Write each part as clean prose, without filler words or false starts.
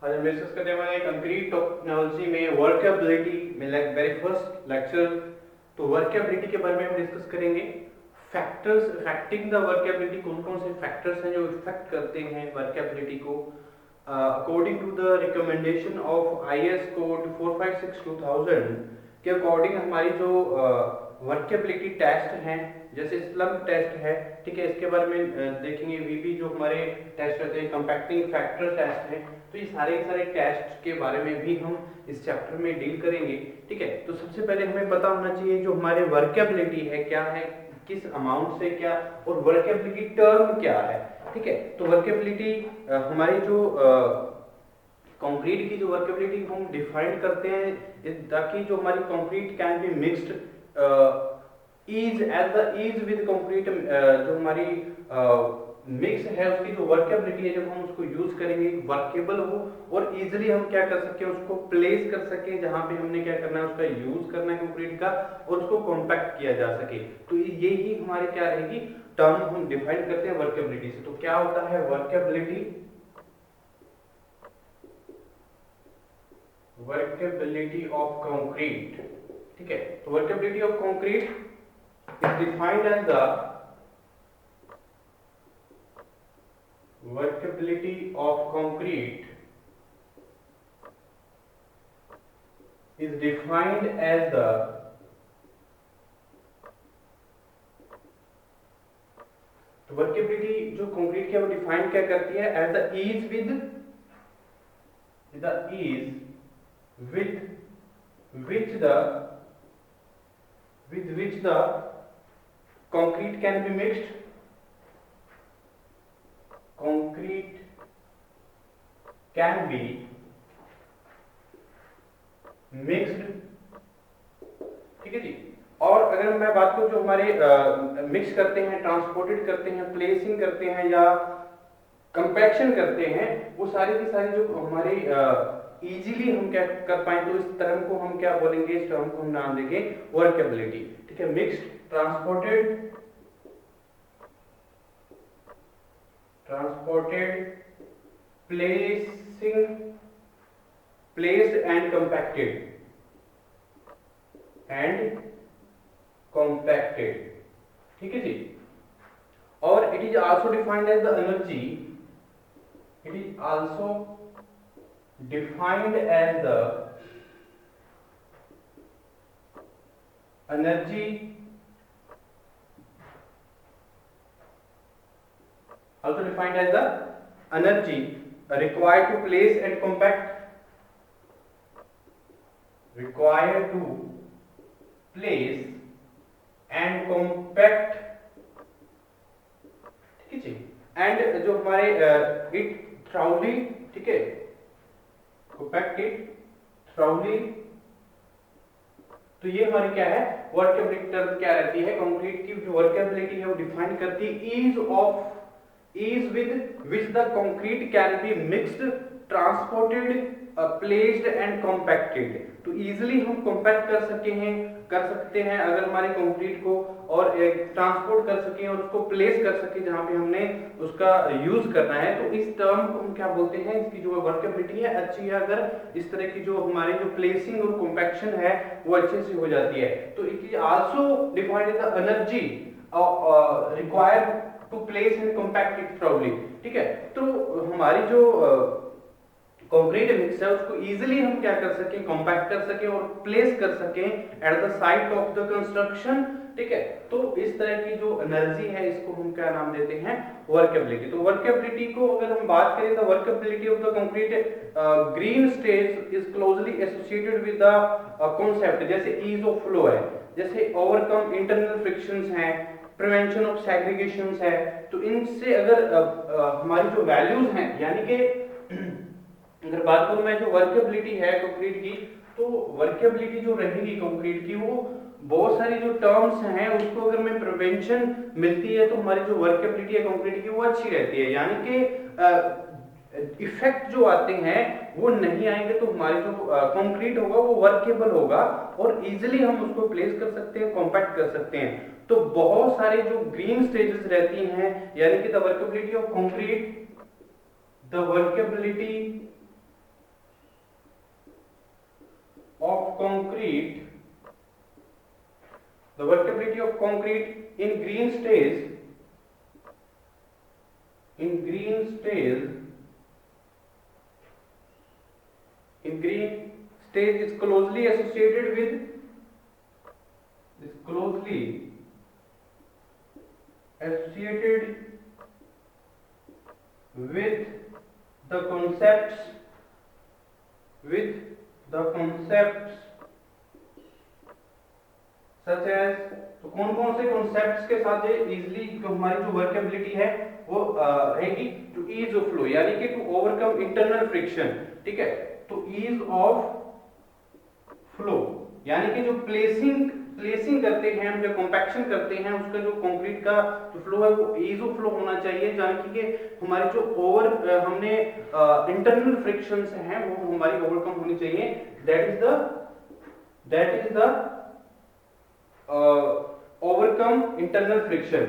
आज हम डिस्कस करने वाले हैं कंक्रीट टेक्नोलॉजी में वर्केबिलिटी में वेरी फर्स्ट लेक्चर। तो वर्केबिलिटी के बारे में हम डिस्कस करेंगे। फैक्टर्स अफेक्टिंग द वर्केबिलिटी, कौन कौन से फैक्टर्स हैं जो इफेक्ट करते हैं वर्केबिलिटी को। According to the recommendation of IS code 456/2000 के अकॉर्डिंग हमारी जो वर्केबिलिटी टेस्ट हैं, जैसे स्लम्प टेस्ट है, ठीक है, इसके बारे में देखेंगे। VB जो हमारे टेस्ट रहते हैं, कंपैक्टिंग फैक्टर टेस्ट है, तो ये सारे टेस्ट के बारे में भी हम इस चैप्टर में डील करेंगे, ठीक है। तो सबसे पहले हमें पता होना चाहिए जो हमारे वर्केबिलिटी है क्या है, किस अमाउंट से क्या, और वर्केबिलिटी टर्म क्या है, ठीक है। तो वर्केबिलिटी हमारी जो कंक्रीट की जो वर्केबिलिटी हम डिफाइन करते हैं ताकि जो हमारी concrete can be mixed ease as the ease with concrete, जो हमारी मिक्स है उसकी जो वर्केबिलिटी है, जब हम उसको यूज करेंगे वर्केबल हो और इजीली हम क्या कर सके, उसको प्लेस कर सके जहां पे हमने क्या करना है, उसका यूज करना है कंक्रीट का, और उसको कॉम्पैक्ट किया जा सके। तो ये ही हमारे क्या रहेगी टर्म हम डिफाइन करते हैं वर्केबिलिटी से। तो क्या होता है वर्केबिलिटी? वर्केबिलिटी ऑफ कंक्रीट, ठीक है। तो workability of concrete is defined as the workability of concrete is defined as the workability जो कंक्रीट की है वो डिफाइन क्या करती है? As the ease with which the concrete can be mixed, concrete can be mixed, ठीक है जी। और अगर मैं बात करूं जो हमारे मिक्स करते हैं, ट्रांसपोर्टेड करते हैं, प्लेसिंग करते हैं या कंपैक्शन करते हैं, वो सारी की सारी जो हमारी इजीली हम क्या कर पाए, तो इस टर्म को हम क्या बोलेंगे, इस टर्म को हम नाम देंगे वर्केबिलिटी, ठीक है। Mixed, transported, placed and compacted, ठीक है जी। और it is also defined as the energy, it is also defined as the energy required to place and compact, ठीक है जी। एंड जो हमारे इट थ्राउली, ठीक है, कॉम्पैक्ट इट थ्राउली, तो ये हमारी क्या है वर्केबिलिटी टर्म क्या रहती है, कंक्रीट की जो वर्केबिलिटी है वो डिफाइन करती है ease with which the concrete can be mixed, transported, placed and compacted। तो easily हम compact कर सकते हैं अगर हमारे कंक्रीट को, और ट्रांसपोर्ट कर सकें और उसको प्लेस कर सकें जहां पे हमने उसका यूज करना है। तो इस टर्म को हम क्या बोलते हैं, इसकी जो वर्केबिलिटी है अच्छी है अगर इस तरह की जो हमारी जो प्लेसिंग और कॉम्पैक्शन है वो अच्छे से हो जाती है। तो it is also defined as the energy required to place and compact it thoroughly, ठीक है। तो हमारी जो कंक्रीट मिक्स है उसको इजीली हम क्या कर सकें, कॉम्पैक्ट कर सकें और प्लेस कर सकें at the site of the construction, ठीक है। तो इस तरह की जो एनर्जी है इसको हम क्या नाम देते हैं, वर्केबिलिटी। तो वर्केबिलिटी को अगर हम बात करें तो workability of the concrete green stage is closely associated with the concept, जैसे ईज ऑफ फ्लो है, जैसे ओवरकम इंटरनल फ्रिक्शंस हैं, प्रिवेंशन ऑफ सेग्रीगेशंस है। तो इनसे अगर हमारी जो वैल्यूज हैं, यानी कि अगर बात करूं मैं जो वर्केबिलिटी है कंक्रीट की, तो वर्केबिलिटी जो रहेगी कंक्रीट की वो बहुत सारी जो टर्म्स हैं उसको अगर मैं प्रिवेंशन मिलती है तो हमारी जो वर्केबिलिटी है कंक्रीट की वो अच्छी रहती है, यानी कि इफेक्ट जो आते हैं वो नहीं आएंगे, तो हमारी जो कंक्रीट होगा वो वर्केबल होगा और इजीली हम उसको प्लेस कर सकते हैं, कॉम्पैक्ट कर सकते हैं। तो बहुत सारे जो ग्रीन स्टेजेस रहती हैं, यानी कि the workability of concrete, the workability concrete in green stage is closely associated with the concepts such as, तो कौन कौन से कॉन्सेप्ट्स के साथ इजिली हमारी जो वर्केबिलिटी है वो रहेगी, टू ईज ऑफ फ्लो, यानी कि टू ओवरकम इंटरनल फ्रिक्शन, ठीक है, तो ईज ऑफ फ्लो यानी कि जो प्लेसिंग करते हैं हम, जो कॉम्पैक्शन करते हैं, उसका जो कंक्रीट का जो फ्लो है वो ईज ऑफ फ्लो होना चाहिए, यानी कि हमारे जो हमने इंटरनल फ्रिक्शंस हैं वो हमारी ओवरकम होनी चाहिए। That is the overcome internal friction,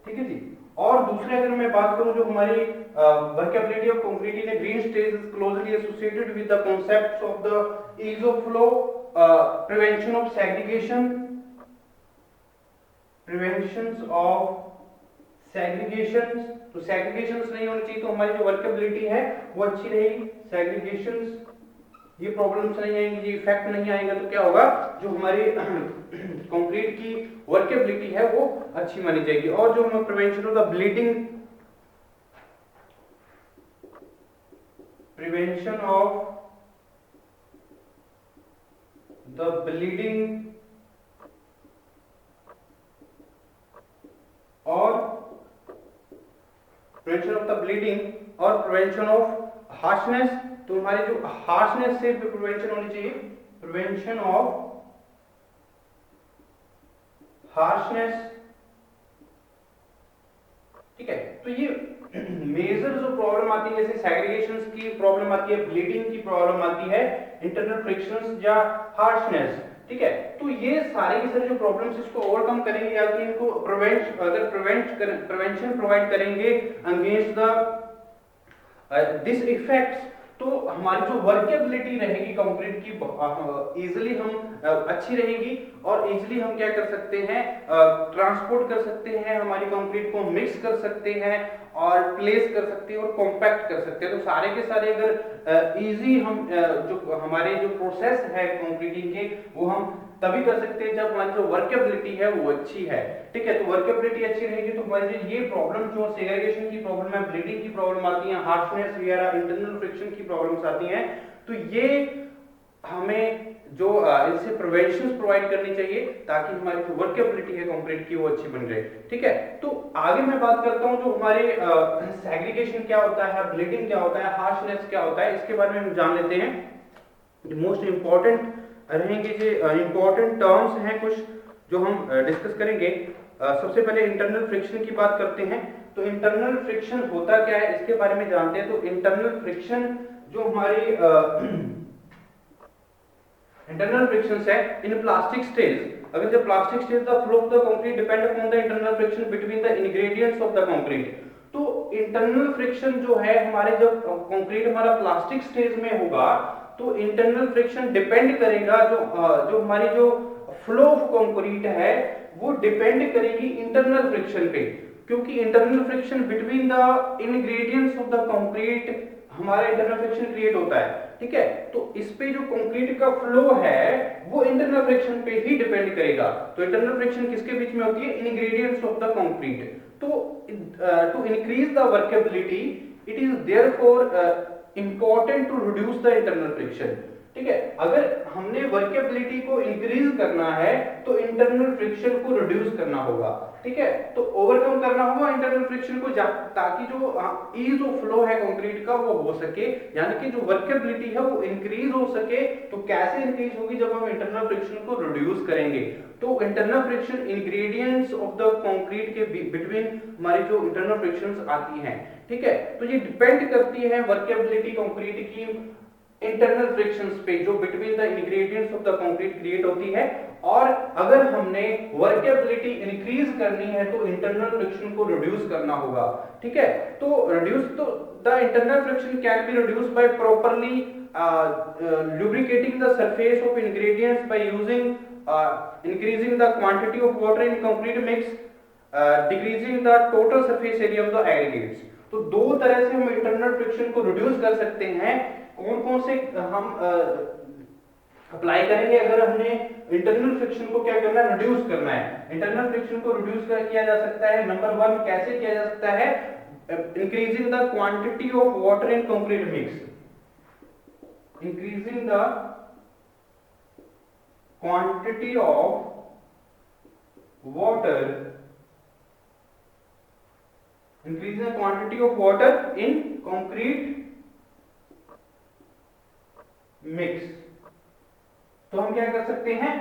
ठीक है जी। और दूसरे अगर मैं बात करूं, जो हमारी workability of concrete in a green stage is closely associated with the concepts of the ease of flow, prevention of segregation, तो सेग्रीगेशंस नहीं होनी चाहिए, तो हमारी जो वर्केबिलिटी है वो अच्छी रहेगी। सेग्रीगेशंस, ये प्रॉब्लम्स नहीं आएंगी, ये इफेक्ट नहीं आएगा, तो क्या होगा, जो हमारी कंक्रीट की वर्केबिलिटी है वो अच्छी मानी जाएगी। और जो हम प्रिवेंशन ऑफ द ब्लीडिंग, और प्रिवेंशन ऑफ हार्शनेस, तो हमारी जो हार्शनेस से प्रिवेंशन होनी चाहिए, प्रिवेंशन ऑफ हार्शनेस, ठीक है। तो ये मेजर जो प्रॉब्लम आती है, जैसे सेग्रीगेशंस की प्रॉब्लम आती है, ब्लीडिंग की प्रॉब्लम आती है, इंटरनल फ्रिक्शंस या हार्शनेस, ठीक है, तो ये सारे के सारे जो प्रॉब्लम्स इसको ओवरकम करेंगे, या कि इनको प्रिवेंशन प्रोवाइड करेंगे अगेंस्ट द दिस इफेक्ट्स, तो हमारी जो वर्केबिलिटी रहेगी कंक्रीट की इजीली हम अच्छी रहेगी, और इजीली हम क्या कर सकते हैं, ट्रांसपोर्ट कर सकते हैं, हमारी कंक्रीट को मिक्स कर सकते हैं और प्लेस कर सकते हैं और कॉम्पैक्ट कर सकते हैं। तो सारे के सारे अगर इजी हम जो हमारे जो प्रोसेस है कंक्रीटिंग के, वो हम तभी कर सकते हैं जब हमारी जो वर्केबिलिटी है वो अच्छी है, ठीक है। तो वर्केबिलिटी अच्छी रहेगी तो हमारी जो ये प्रॉब्लम, जो सेग्रीगेशन की प्रॉब्लम है, ब्लीडिंग की प्रॉब्लम आती है, हार्शनेस वगैरह, इंटरनल फ्रिक्शन की प्रॉब्लम्स आती हैं, तो ये हमें जो इनसे प्रिवेंशंस प्रोवाइड करनी चाहिए, ताकि हमारी जो वर्केबिलिटी है कंक्रीट की वो अच्छी बन जाए, ठीक है। तो आगे मैं बात करता हूं, जो हमारे सेग्रीगेशन क्या होता है, ब्लीडिंग क्या होता है, हार्शनेस क्या होता है, इसके बारे में हम जान लेते हैं। मोस्ट इंपॉर्टेंट रहेंगे, जो इंपॉर्टेंट टर्म्स हैं कुछ जो हम डिस्कस करेंगे। सबसे पहले इंटरनल फ्रिक्शन की बात करते हैं। तो इंटरनल फ्रिक्शन होता क्या है, इसके बारे में जानते हैं। तो इंटरनल फ्रिक्शन जो हमारी इंटरनल फ्रिक्शंस है इन प्लास्टिक स्टेज, अगर जब plastic stage the flow of the concrete depend upon the internal friction between the ingredients of the concrete. तो इंटरनल फ्रिक्शन जो है हमारे, जब कंक्रीट हमारा प्लास्टिक स्टेज में होगा, तो इंटरनल फ्रिक्शन डिपेंड करेगा, जो हमारी जो फ्लो ऑफ कंक्रीट है वो डिपेंड करेगी इंटरनल फ्रिक्शन पे, क्योंकि internal friction between the ingredients of the concrete हमारा इंटरनल फ्रिक्शन क्रिएट होता है, ठीक है। तो इस पे जो कंक्रीट का फ्लो है वो इंटरनल फ्रिक्शन पे ही डिपेंड करेगा। तो इंटरनल फ्रिक्शन किसके बीच में होती है, इंग्रेडिएंट्स ऑफ द कंक्रीट। तो to increase the workability it is therefore important to reduce the internal friction, ठीक है। अगर हमने वर्केबिलिटी को इंक्रीज करना है तो इंटरनल फ्रिक्शन को रिड्यूस करना होगा, ठीक है। तो ओवरकम करना होगा इंटरनल फ्रिक्शन को, ताकि जो ईज ऑफ फ्लो है कंक्रीट का वो हो सके, यानी कि जो वर्केबिलिटी है वो इंक्रीज हो सके। तो कैसे इंक्रीज होगी, जब हम इंटरनल फ्रिक्शन को रिड्यूस करेंगे। तो internal friction ingredients of the concrete के बिटवीन हमारी जो इंटरनल फ्रिक्शंस आती हैं, ठीक है। तो ये डिपेंड करती है वर्केबिलिटी कंक्रीट की इंटरनल फ्रिक्शंस पे जो between the ingredients of the concrete create होती है, और अगर हमने वर्केबिलिटी इंक्रीज करनी है तो इंटरनल फ्रिक्शन को रिड्यूस करना होगा। ठीक है, तो रिड्यूस तो the internal friction can be reduce by properly lubricating the surface of ingredients by using increasing the quantity of water in concrete mix, decreasing the total surface area of the aggregates। तो दो तरह से हम internal friction को reduce कर सकते हैं। कौन कौन से हम अप्लाई करेंगे? अगर हमने इंटरनल फ्रिक्शन को क्या करना है, रिड्यूस करना है। इंटरनल फ्रिक्शन को रिड्यूस किया जा सकता है, नंबर वन कैसे किया जा सकता है? Increasing the quantity of water in concrete mix, increasing the quantity of water, increasing the quantity of water in concrete mix। तो हम क्या कर सकते हैं?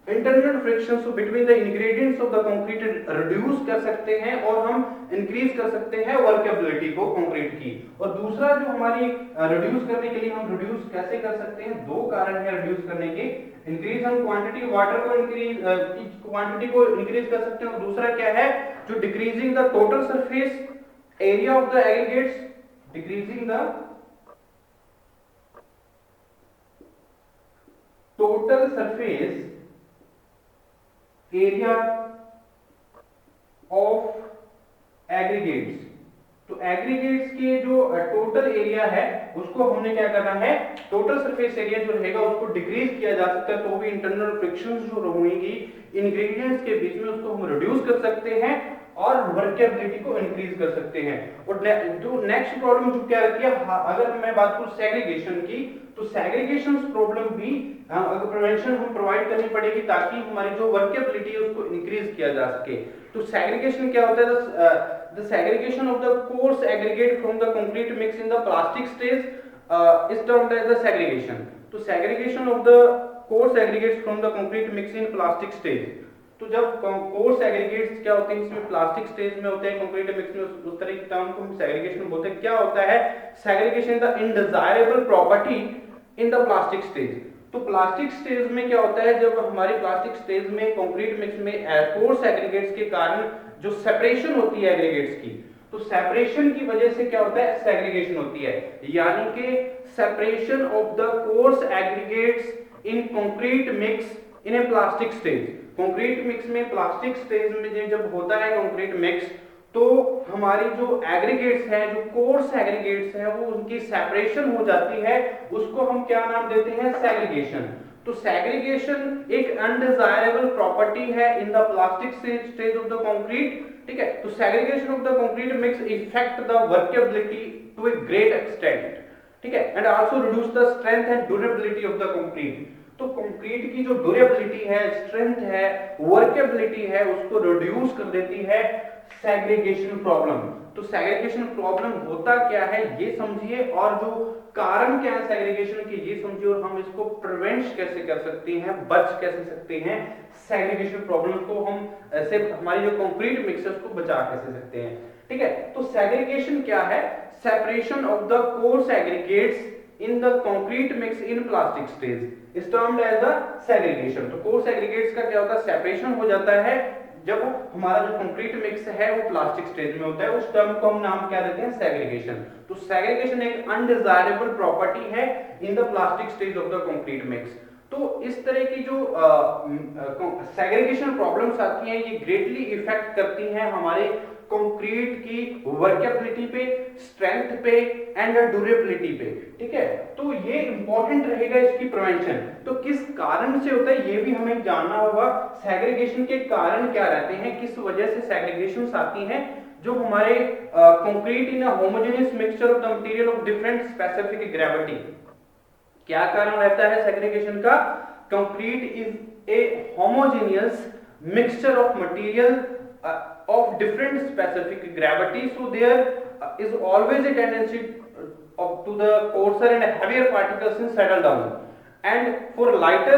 Internal frictions between the ingredients of the concrete reduce कर सकते हैं, और हम इंक्रीज कर सकते हैं वर्केबिलिटी को कंक्रीट की। और दूसरा जो हमारी रिड्यूस करने के लिए हम रिड्यूस कैसे कर सकते हैं? दो कारण है रिड्यूस करने के। इंक्रीज हम क्वांटिटी वाटर को इंक्रीज क्वांटिटी को इंक्रीज कर सकते हैं, और दूसरा क्या है? जो decreasing the total surface area of the aggregates, decreasing the total surface area of aggregates. तो एग्रीगेट्स के जो टोटल एरिया है उसको हमने क्या करना है? टोटल सरफेस एरिया जो रहेगा उसको डिक्रीज किया जा सकता है, तो भी इंटरनल फ्रिक्शंस जो होंगी इंग्रेडिएंट्स के बीच में उसको हम रिड्यूस कर सकते हैं और वर्केबिलिटी को इंक्रीज कर सकते हैं। और जो नेक्स्ट प्रॉब्लम जो क्या रहती है, अगर मैं बात करूं सेग्रीगेशन की, तो सेग्रीगेशन प्रॉब्लम भी अगर प्रिवेंशन हम प्रोवाइड करनी पड़ेगी ताकि हमारी जो वर्केबिलिटी है उसको इंक्रीज किया जा सके। तो सेग्रीगेशन क्या होता है? The segregation of the coarse aggregate from the concrete mix in the plastic stage is termed as the segregation. तो segregation of the coarse aggregates from the concrete mix in plastic stage, तो जब course aggregates क्या होते हैं इसमें plastic stage में होते हैं कंक्रीट मिक्स में, उस तरह की टर्म को हम सेग्रीगेशन बोलते हैं। क्या होता है segregation? The undesirable property in the plastic stage. तो प्लास्टिक स्टेज में क्या होता है, जब हमारी प्लास्टिक स्टेज में कंक्रीट मिक्स में कोर्स एग्रीगेट्स के कारण जो सेपरेशन होती है एग्रीगेट्स की, तो सेपरेशन की वजह से क्या होता है? सेग्रीगेशन होती है। यानी कि separation of the coarse aggregates in concrete mix in A plastic stage. Concrete mix में प्लास्टिक स्टेज में जब होता है कंक्रीट मिक्स, तो हमारी जो एग्रीगेट्स है, जो कोर्स एग्रीगेट्स है, वो उनकी सेपरेशन हो जाती है, उसको हम क्या नाम देते हैं? सेग्रीगेशन। तो सेग्रीगेशन एक अनडिजायरेबल प्रॉपर्टी है in the plastic stage of the concrete. ठीक है, तो segregation of the concrete mix effect the workability to a great extent. ठीक है, and also reduce the strength and durability of the concrete. तो concrete की जो durability है, strength है, वर्केबिलिटी है, उसको रिड्यूस कर देती है सेग्रीगेशन प्रॉब्लम। तो सेग्रीगेशन प्रॉब्लम होता क्या है ये समझिए, और जो कारण क्या है सेग्रीगेशन के ये समझिए, और हम इसको प्रिवेंट कैसे कर सकते हैं, बच कैसे सकते हैं सेग्रीगेशन प्रॉब्लम को, हम ऐसे हमारी जो कंक्रीट मिक्स है उसको बचा कैसे सकते हैं। ठीक है, तो सेग्रीगेशन क्या है? Separation of the coarse aggregates in the concrete mix in plastic stage is termed as the segregation। तो कोर्स एग्रीगेट्स का क्या होता है? सेपरेशन हो जाता है जब हमारा जो कंक्रीट मिक्स है वो प्लास्टिक स्टेज में होता है, उस टर्म को हम नाम क्या देते हैं? सेग्रीगेशन। तो सेग्रीगेशन एक अनडिजायरेबल प्रॉपर्टी है in the plastic stage of the concrete mix. तो इस तरह की जो सेग्रीगेशन प्रॉब्लम्स आती हैं ये ग्रेटली इफेक्ट करती हैं हमारे कंक्रीट की वर्केबिलिटी पे, स्ट्रेंथ पे एंड ड्यूरेबिलिटी पे। ठीक है, तो ये इंपॉर्टेंट रहेगा इसकी प्रिवेंशन। तो किस कारण से होता है ये भी हमें जानना होगा। सेग्रीगेशन के कारण क्या रहते हैं, किस वजह से सेग्रीगेशंस आती हैं? जो हमारे concrete in a homogeneous mixture of the material of different specific gravity. क्या कारण रहता है सेग्रीगेशन का? Concrete is a homogeneous mixture of material of different specific gravity, so there is always a tendency to the coarser and heavier particles to settle down, and for lighter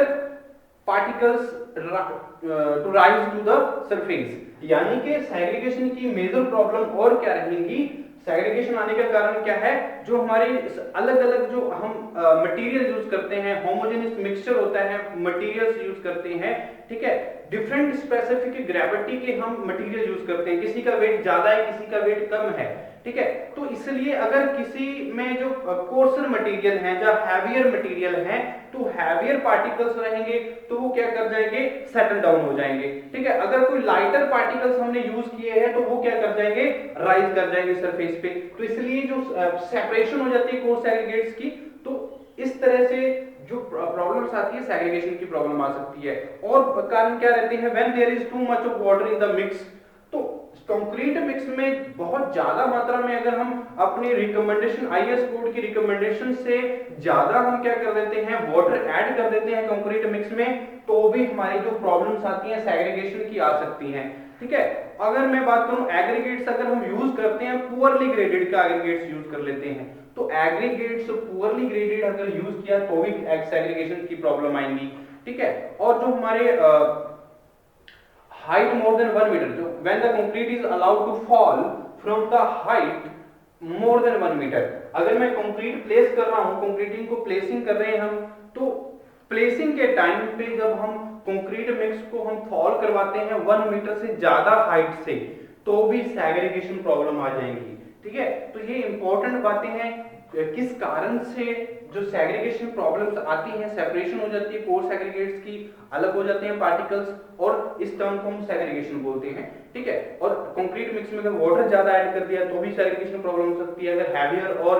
particles to rise to the surface। यानी कि segregation की major problem और क्या रहेंगी? Segregation आने का कारण क्या है, जो हमारी अलग अलग जो हम मटेरियल यूज करते हैं, होमोजेनियस मिक्सचर होता है, मटेरियल्स यूज करते हैं, ठीक है, डिफरेंट स्पेसिफिक ग्रेविटी के हम मटेरियल यूज करते हैं, किसी का वेट ज्यादा है, किसी का वेट कम है, ठीक है, तो इसलिए अगर किसी में जो कोर्सर मटेरियल है या हैवियर मटेरियल है, तो हैवियर पार्टिकल्स रहेंगे तो वो क्या कर जाएंगे, सेटल डाउन हो जाएंगे, ठीक है, अगर कोई लाइटर पार्टिकल्स हमने यूज किए हैं तो वो क्या कर जाएंगे, राइज कर जाएंगे सरफेस पे, तो इसलिए जो सेपरेशन हो जाती है कोर्स एग्रीगेट्स की, तो इस तरह से जो प्रॉब्लम्स आती है सेग्रीगेशन की प्रॉब्लम आ सकती है। और कारण क्या रहते हैं, when there is too much of water in the mix, तो कंक्रीट मिक्स में बहुत ज्यादा मात्रा में अगर हम अपनी रिकमेंडेशन आईएस कोड की रिकमेंडेशन से ज्यादा हम क्या कर देते हैं, वाटर ऐड कर देते हैं कंक्रीट मिक्स में, तो भी हमारी जो प्रॉब्लम्स आती हैं सेग्रीगेशन की आ सकती हैं, ठीक है। अगर मैं बात करूं एग्रीगेट्स अगर हम यूज करते हैं, पुअरली ग्रेडेड का एग्रीगेट्स यूज कर लेते हैं, तो एग्रीगेट्स पुअरली ग्रेडेड अगर यूज किया तो भी सेग्रीगेशन की प्रॉब्लम आएंगी, ठीक है। और जो हमारे हाइट मोर देन 1 मीटर, जो when the concrete is allowed to fall from the height more than 1 metre, अगर मैं कंक्रीट प्लेस कर रहा हूं, कंक्रीटिंग को प्लेसिंग कर रहे हैं हम, तो प्लेसिंग के टाइम पे जब हम कंक्रीट मिक्स को हम फॉल करवाते हैं 1 मीटर से ज्यादा हाइट से, तो भी सेग्रीगेशन प्रॉब्लम आ जाएंगी, ठीक है। तो ये इंपॉर्टेंट बातें हैं, किस कारण से जो सेग्रीगेशन प्रॉब्लम्स आती हैं, सेपरेशन हो जाती है कोर्स एग्रीगेट्स की, अलग हो जाते हैं पार्टिकल्स, और इस टर्म को हम सेग्रीगेशन बोलते हैं, ठीक है। और कंक्रीट मिक्स में अगर वाटर ज्यादा ऐड कर दिया तो भी सेग्रीगेशन प्रॉब्लम हो सकती है, अगर हैवियर और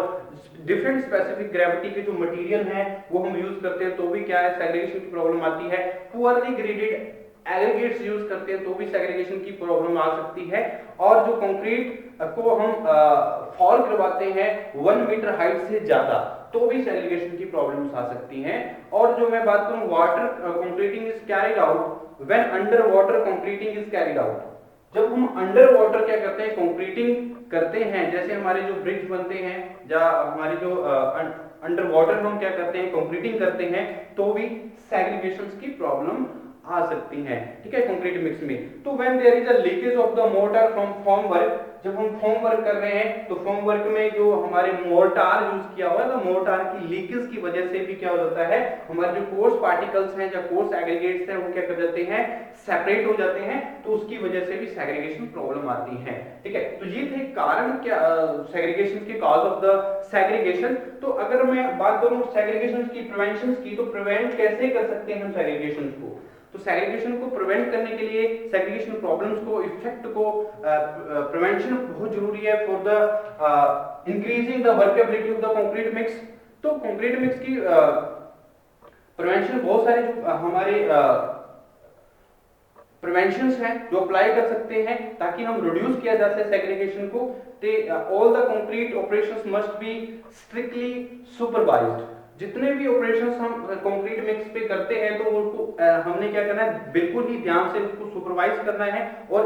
डिफरेंट स्पेसिफिक ग्रेविटी के जो मटेरियल हैं वो हम यूज करते हैं तो भी क्या है, सेग्रीगेशन की प्रॉब्लम आती है। पुअरली ग्रेडेड एग्रीगेट्स यूज करते हैं तो भी सेग्रीगेशन की प्रॉब्लम आ सकती है। और जो कंक्रीट को हम फॉल करवाते हैं 1 मीटर हाइट से ज्यादा, तो भी सेग्रीगेशन की प्रॉब्लम्स आ सकती हैं। और जो मैं बात करूं water concreting is carried out when under water concreting is carried out, जब हम अंडर वाटर क्या करते हैं, कंक्रीटिंग करते हैं, जैसे हमारे जो ब्रिज बनते हैं या हमारी जो अंडर वाटर हम क्या करते हैं, कंक्रीटिंग करते हैं, तो भी सेग्रीगेशंस की प्रॉब्लम आ सकती हैं, ठीक है, कंक्रीट मिक्स में। तो when there is a leakage of the mortar from form work, जब हम फॉर्म वर्क कर रहे हैं तो फॉर्म वर्क में जो हमारे मोर्टार यूज किया हुआ है, तो मोर्टार की लीकेज की वजह से भी क्या हो जाता है, हमारे जो कोर्स पार्टिकल्स हैं या कोर्स एग्रीगेट्स हैं वो क्या कर जाते हैं, सेपरेट हो जाते हैं, तो उसकी वजह से भी सेग्रीगेशन प्रॉब्लम आती है, ठीक है। तो ये थे कारण क्या सेग्रीगेशन के कॉज ऑफ द सेग्रीगेशन। तो अगर मैं बात करूं सेग्रीगेशन की प्रिवेंशन की, तो प्रिवेंट कैसे कर सकते हैं हम सेग्रीगेशन को, तो सेग्रीगेशन को प्रिवेंट करने के लिए, सेग्रीगेशन प्रॉब्लम्स को, इफेक्ट को, प्रिवेंशन बहुत जरूरी है for the increasing the workability of the concrete mix. तो कंक्रीट मिक्स की प्रिवेंशन बहुत सारे जो हमारे प्रिवेंशंस हैं जो अप्लाई कर सकते हैं ताकि हम रिड्यूस किया जा सके सेग्रीगेशन को। All the concrete operations must be strictly supervised, जितने भी ऑपरेशंस हम कंक्रीट मिक्स पे करते हैं तो उनको हमने क्या करना है, बिल्कुल ही ध्यान से उसको सुपरवाइज करना है और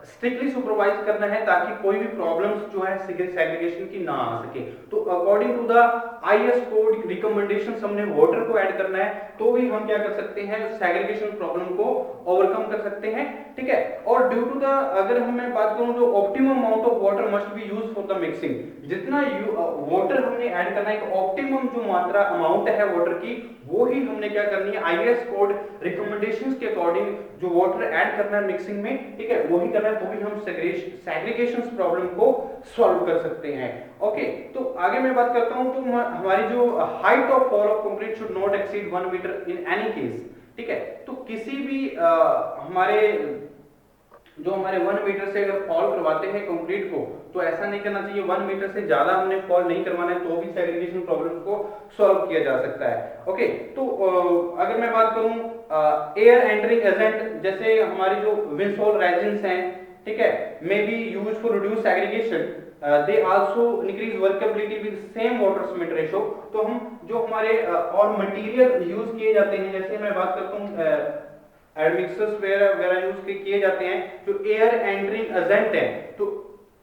स्ट्रिक्टली सुपरवाइज करना है ताकि कोई भी प्रॉब्लम्स जो है सेग्रीगेशन की ना आ सके। तो according to the IS code recommendations हमने वाटर को ऐड करना है, तो भी हम क्या कर सकते हैं, सेग्रीगेशन प्रॉब्लम को ओवरकम कर सकते हैं, ठीक है। और ड्यू टू द, अगर हम मैं बात करूं, जो optimum amount of water must be used for the mixing, जितना वाटर हमने ऐड करना है, ऑप्टिमम जो मात्रा अमाउंट है वाटर की, वो ही हमने क्या करनी है, आईएस कोड रिकमेंडेशंस के अकॉर्डिंग जो वाटर ऐड करना है मिक्सिंग में, ठीक है, वो ही करना है, तो भी हम सेग्रीगेशन प्रॉब्लम को सॉल्व कर सकते हैं। ओके, तो आगे मैं बात करता हूं, तो हमारी जो height of fall of concrete should not exceed 1 metre in any case, ठीक है। तो किसी भी हमारे 1 मीटर से अगर फॉल करवाते हैं कंक्रीट को, तो ऐसा नहीं करना चाहिए, 1 मीटर से ज्यादा हमने फॉल नहीं करवाना है, तो भी सेग्रीगेशन प्रॉब्लम को सॉल्व किया जा सकता है। ओके, तो अगर मैं बात करूं एयर एंटरिंग एजेंट, जैसे हमारी जो विंडसोल रेजिन्स हैं, ठीक है, may be used for reduce segregation, they also increase workability with same water cement ratio। तो हम जो हमारे और मटेरियल यूज किए जाते हैं, जैसे मैं बात करता हूं एडमिक्सर्स वगैरह यूज किए जाते हैं, जो एयर एंटरिंग एजेंट है, तो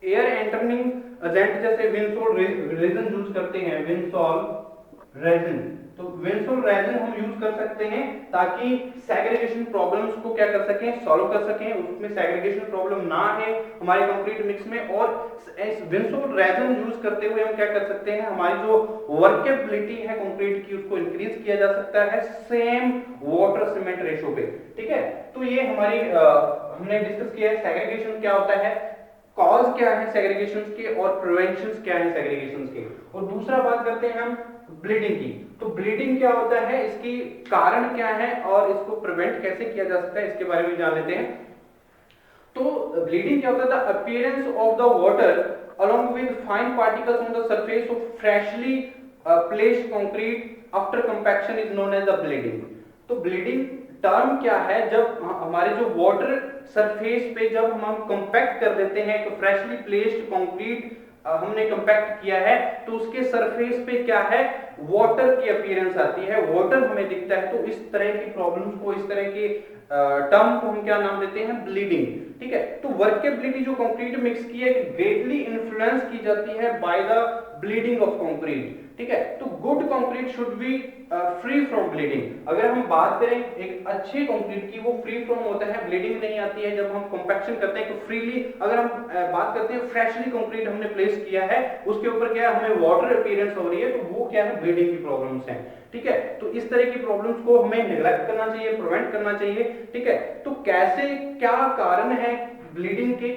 एयर एंटरिंग एजेंट जैसे विंडसोल रेजिन यूज करते हैं, विंडसोल रेजिन, तो विंसोल रेजिन हम यूज कर सकते हैं ताकि सेग्रीगेशन प्रॉब्लम्स को क्या कर सकें, सॉल्व कर सकें, उसमें सेग्रीगेशन प्रॉब्लम ना है हमारे कंक्रीट मिक्स में। और इस विंसोल रेजिन यूज करते हुए हम क्या कर सकते हैं, हमारी जो वर्केबिलिटी है कंक्रीट की उसको इंक्रीज किया जा सकता है सेम वाटर सीमेंट रेशो पे। ठीक है, तो ये हमारी हमने डिस्कस किया है सेग्रीगेशन क्या होता है, कॉज क्या है सेग्रीगेशंस के और प्रिवेंशंस क्या है सेग्रीगेशंस के। और दूसरा बात करते हैं हम ब्लीडिंग की, तो ब्लीडिंग क्या होता है, इसकी कारण क्या है और इसको प्रिवेंट कैसे किया जा सकता है, इसके बारे में जान लेते हैं। तो ब्लीडिंग क्या होता है, the appearance of the water along with fine particles on the surface of freshly placed concrete after compaction is known as the bleeding। तो ब्लीडिंग टर्म क्या है, जब हमारे जो वाटर सरफेस पे जब हम कंपैक्ट कर देते हैं, तो फ्रेशली प्लेस्ड कंक्रीट हमने कंपैक्ट किया है, तो उसके सरफेस पे क्या है, वाटर की अपीयरेंस आती है, वाटर हमें दिखता है। तो इस तरह की प्रॉब्लम्स को, इस तरह के टर्म को हम क्या नाम देते हैं, ब्लीडिंग। ठीक है, तो वर्केबिलिटी जो कंक्रीट मिक्स की है ग्रेटली इन्फ्लुएंस की जाती है by the bleeding of concrete. ठीक है, तो good concrete should be free from bleeding. अगर हम बात करें एक अच्छे कंक्रीट की, वो फ्री फ्रॉम होता है, ब्लीडिंग नहीं आती है जब हम कंपैक्शन करते हैं। तो फ्रीली अगर हम बात करते हैं फ्रेशली कंक्रीट हमने प्लेस किया है, उसके ऊपर क्या हमें वाटर अपीयरेंस हो रही है, तो वो क्या है, ब्लीडिंग की प्रॉब्लम्स हैं। ठीक है, तो इस तरह की प्रॉब्लम्स को हमें नेग्लेक्ट करना चाहिए, प्रिवेंट करना चाहिए। ठीक है, तो कैसे, क्या कारण है ब्लीडिंग के,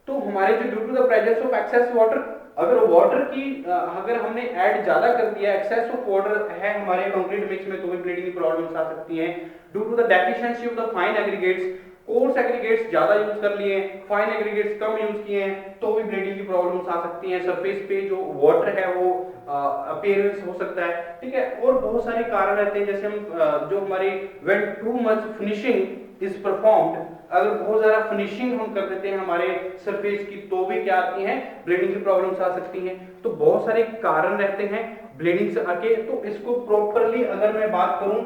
तो हमारे जो due to the presence of excess water, अगर वाटर की अगर हमने ऐड ज्यादा कर दिया, एक्सेस ऑफ वाटर है हमारे कंक्रीट मिक्स में, तो भी ब्लीडिंग की प्रॉब्लम्स आ सकती हैं। Due to the deficiency of the fine aggregates, coarse aggregates ज्यादा यूज कर लिए, फाइन एग्रीगेट्स कम यूज किए हैं, तो भी ब्लीडिंग की प्रॉब्लम्स आ सकती हैं। सरफेस पे जो वाटर है वो अपीयरेंस हो सकता है। ठीक है, और बहुत सारे कारण रहते हैं, जैसे हम जो हमारी when too much finishing is performed, अगर बहुत ज्यादा फिनिशिंग हम कर देते हैं हमारे सरफेस की, तो भी क्या आती हैं, ब्लीडिंग की प्रॉब्लम्स आ सकती हैं। तो बहुत सारे कारण रहते हैं ब्लीडिंग से आके। तो इसको प्रॉपरली अगर मैं बात करूं,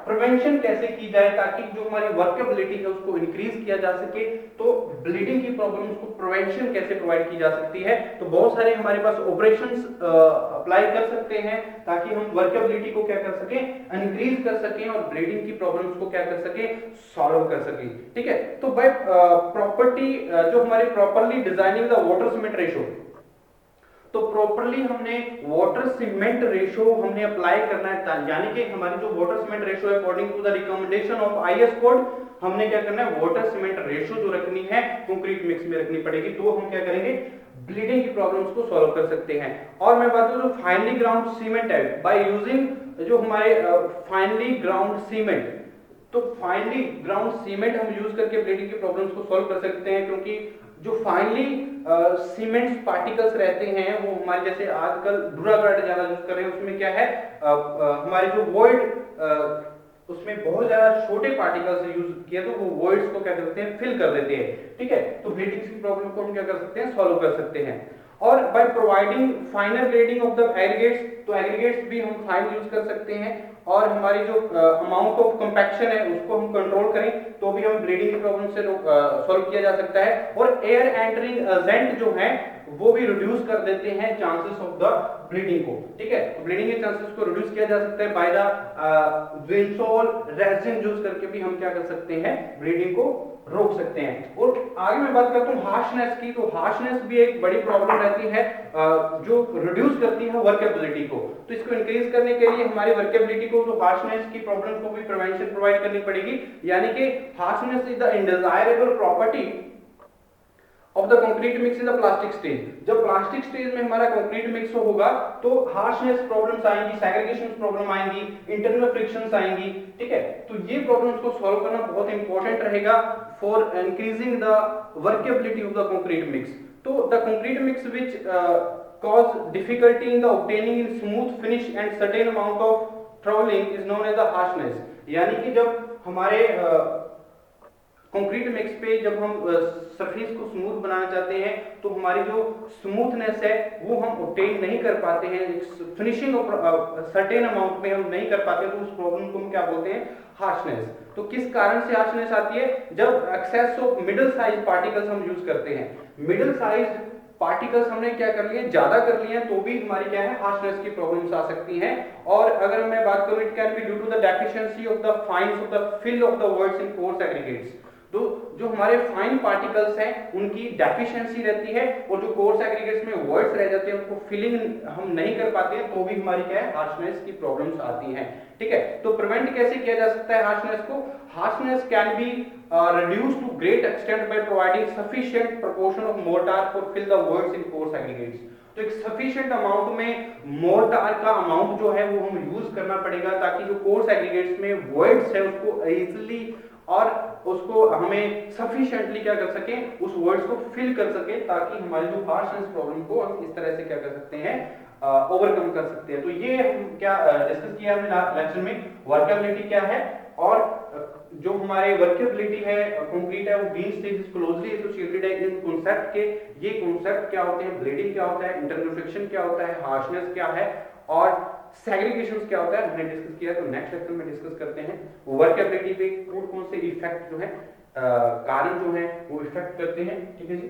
प्रिवेंशन कैसे की जाए ताकि जो हमारी वर्केबिलिटी है उसको इंक्रीज किया जा सके, तो ब्लीडिंग की प्रॉब्लम्स को प्रिवेंशन कैसे प्रोवाइड की जा सकती है, तो बहुत सारे हमारे पास ऑपरेशंस अप्लाई कर सकते हैं ताकि हम वर्केबिलिटी को क्या कर सकें, इंक्रीज कर सकें और ब्लीडिंग की प्रॉब्लम्स को क्या कर सकें, सॉल्व कर सकें। ठीक है, तो बाय प्रॉपर्टी जो हमारी properly designing the water cement ratio, तो प्रॉपरली हमने वाटर सीमेंट रेशो हमने अप्लाई करना है, यानी कि हमारी जो वाटर सीमेंट रेशो है according to the recommendation of IS code, हमने क्या करना है, वाटर सीमेंट रेशो जो रखनी है कंक्रीट मिक्स में रखनी पड़ेगी, तो हम क्या करेंगे, ब्लीडिंग की प्रॉब्लम्स को सॉल्व कर सकते हैं। और मैं बात करूं जो फाइनली ग्राउंड सीमेंट है, बाय यूजिंग जो हमारे फाइनली ग्राउंड सीमेंट, तो फाइनली ग्राउंड सीमेंट हम यूज करके ब्लीडिंग की प्रॉब्लम्स को सॉल्व कर सकते हैं, क्योंकि जो फाइनली सीमेंट पार्टिकल्स रहते हैं वो हमारे, जैसे आजकल डुरागार्ड ज्यादा यूज कर रहे हैं, उसमें क्या है हमारे जो वॉइड उसमें बहुत ज्यादा छोटे पार्टिकल्स यूज किए, तो वो वॉइड्स को क्या करते हैं, फिल कर देते हैं। ठीक है, तो ब्लीडिंग की प्रॉब्लम को हम क्या कर सकते हैं, सॉल्व कर सकते हैं। और by providing फाइनर grading of the aggregates, तो एग्रीगेट्स भी हम फाइन यूज कर सकते हैं, और हमारी जो अमाउंट ऑफ कंपैक्शन है उसको हम कंट्रोल करें, तो भी हम ब्लीडिंग की प्रॉब्लम से सॉल्व किया जा सकता है। और एयर एंटरिंग एजेंट जो है वो भी रिड्यूस कर देते हैं चांसेस ऑफ द ब्लीडिंग को। ठीक है, तो ब्लीडिंग के चांसेस को रिड्यूस किया जा सकता है बाय द विंसोल रेजिन यूज करके भी हम क्या कर सकते हैं, ब्लीडिंग को रोक सकते हैं। और आगे मैं बात करता हूं हार्शनेस की, तो हार्शनेस भी एक बड़ी प्रॉब्लम रहती है जो रिड्यूस करती है वर्केबिलिटी को, तो इसको इंक्रीज करने के लिए हमारी वर्केबिलिटी को, तो हार्शनेस की प्रॉब्लम को भी प्रिवेंशन प्रोवाइड करनी पड़ेगी, यानी कि harshness is the undesirable property of the concrete mix in the plastic stage. जब प्लास्टिक स्टेज में हमारा कंक्रीट मिक्स होगा तो हार्शनेस प्रॉब्लम्स आएंगी, सेग्रीगेशन प्रॉब्लम आएंगी, इंटरनल फ्रिक्शंस आएंगी। ठीक है, तो ये प्रॉब्लम्स को सॉल्व करना बहुत इंपॉर्टेंट रहेगा for increasing the workability of the concrete mix. तो the concrete mix which cause difficulty in the obtaining in smooth finish and certain amount of troweling is known as the harshness। यानी कि जब हमारे concrete mix पे जब हम surface को smooth बनाना चाहते हैं, तो हमारी जो स्मूथनेस है वो हम ऑब्टेन नहीं कर पाते हैं, फिनिशिंग सर्टेन अमाउंट में हम नहीं कर पाते, तो उस प्रॉब्लम को हम क्या बोलते हैं, हार्शनेस। तो किस कारण से हार्शनेस आती है, जब excess of middle size particles हम यूज करते हैं। मिडिल साइज पार्टिकल्स हमने क्या कर लिए, ज्यादा कर लिए हैं, तो भी हमारी क्या है, हार्शनेस की प्रॉब्लम्स आ सकती हैं। और अगर मैं बात करूं, it can be due to the deficiency of the fines of the fill of the voids in coarse aggregates. तो जो हमारे फाइन पार्टिकल्स हैं उनकी डेफिशिएंसी रहती है, और जो कोर्स एग्रीगेट्स में वर्ड्स रह जाते हैं उनको फिलिंग हम नहीं कर पाते हैं, तो भी हमारी क्या है, हार्शनेस की प्रॉब्लम्स आती हैं। ठीक है, तो प्रिवेंट कैसे किया जा सकता है हार्शनेस को? Harshness can be reduced to great extent by providing sufficient proportion of mortar for fill the voids in coarse aggregates। तो एक sufficient amount में मोर्टार का अमाउंट जो है वो हम यूज करना पड़ेगा, ताकि जो कोर्स एग्रीगेट्स में voids है उसको इजिली और उसको हमें सफिशिएंटली क्या कर सकें, उस वर्ड्स को फिल कर सके, ताकि हमारी जो हार्शनेस प्रॉब्लम को हम इस तरह से क्या कर सकते हैं, ओवरकम कर सकते हैं। तो ये हम क्या डिस्कस किया हमने लास्ट लेक्चर में, वर्केबिलिटी क्या है, और जो हमारे वर्केबिलिटी है कंक्रीट है वो बीन स्टेजेस क्लोजली एसोसिएटेड है इन कॉन्सेप्ट के। ये कॉन्सेप्ट क्या होते हैं, ब्लीडिंग क्या होता है, इंटरनल फ्रिक्शन क्या होता है, हार्शनेस क्या है, और सेग्रीगेशन क्या होता है, हमने डिस्कस किया। तो नेक्स्ट लेक्चर में डिस्कस करते हैं वर्केबिलिटी पे कौन कौन से इफेक्ट जो है कारण जो है वो इफेक्ट करते हैं। ठीक है जी।